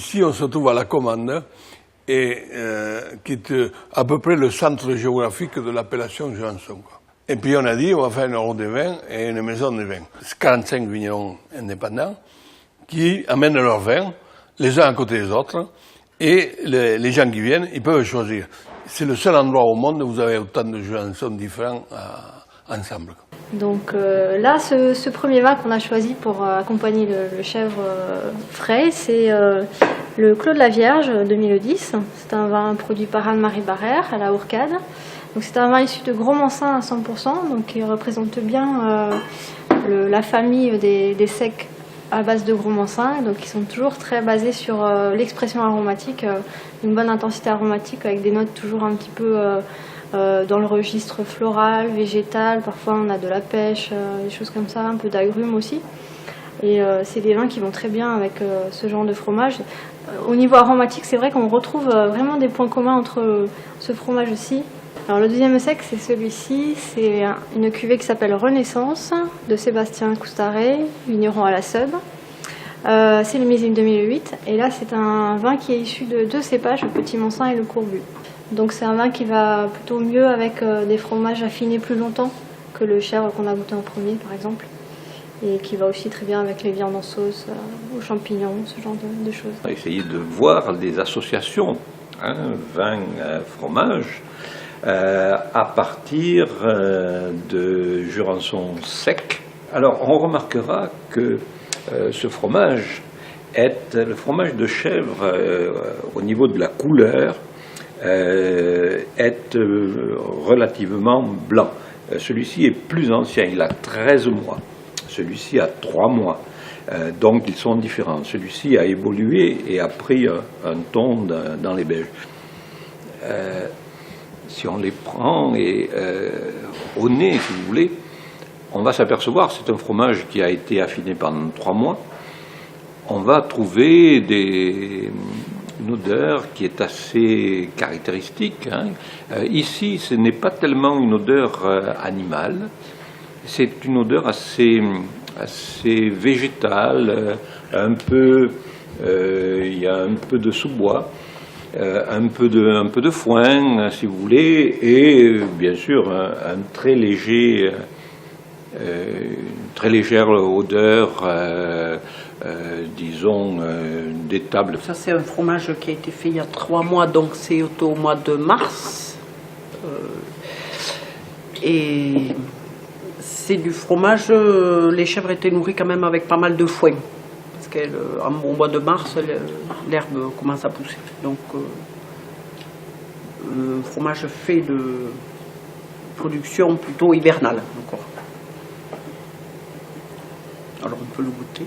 ici, on se trouve à la Commande, et qui est à peu près le centre géographique de l'appellation Jurançon. Et puis on a dit, on va faire une euro de vin et une maison de vin. 45 vignerons indépendants qui amènent leur vin, les uns à côté des autres, et les gens qui viennent, ils peuvent choisir. C'est le seul endroit au monde où vous avez autant de Jurançons différents ensemble. Donc là, ce premier vin qu'on a choisi pour accompagner le chèvre frais, c'est le Clos de la Vierge 2010. C'est un vin produit par Anne-Marie Barrère à la Hourcade. Donc c'est un vin issu de Gros Mansin à 100%, donc il représente bien la famille des secs à base de Gros Mansin, donc ils sont toujours très basés sur l'expression aromatique, une bonne intensité aromatique avec des notes toujours un petit peu dans le registre floral, végétal, parfois on a de la pêche, des choses comme ça, un peu d'agrumes aussi. Et c'est des vins qui vont très bien avec ce genre de fromage. Au niveau aromatique, c'est vrai qu'on retrouve vraiment des points communs entre ce fromage-ci. Alors le deuxième sec, c'est celui-ci, c'est une cuvée qui s'appelle Renaissance, de Sébastien Coustaret, vigneron à la Seube. C'est le millésime 2008, et là c'est un vin qui est issu de deux cépages, le Petit Mansin et le Courbu. Donc c'est un vin qui va plutôt mieux avec des fromages affinés plus longtemps que le chèvre qu'on a goûté en premier par exemple, et qui va aussi très bien avec les viandes en sauce, aux champignons, ce genre de choses. On a essayé de voir des associations, vin, fromage, à partir de Jurançon sec. Alors on remarquera que ce fromage est le fromage de chèvre au niveau de la couleur est relativement blanc. Celui-ci est plus ancien, il a 13 mois. Celui-ci a 3 mois. Donc ils sont différents. Celui-ci a évolué et a pris un ton dans les beiges. Si on les prend au nez, si vous voulez, on va s'apercevoir que c'est un fromage qui a été affiné pendant 3 mois. On va trouver une odeur qui est assez caractéristique. Ici, ce n'est pas tellement une odeur animale, c'est une odeur assez végétale, il y a un peu de sous-bois. Un peu de foin, si vous voulez, et bien sûr une très légère odeur, disons, d'étable. Ça, c'est un fromage qui a été fait il y a 3 mois, donc c'est au mois de mars. Et c'est du fromage, les chèvres étaient nourries quand même avec pas mal de foin. Au mois de mars, l'herbe commence à pousser. Donc, un fromage fait de production plutôt hivernale encore. Alors, on peut le goûter.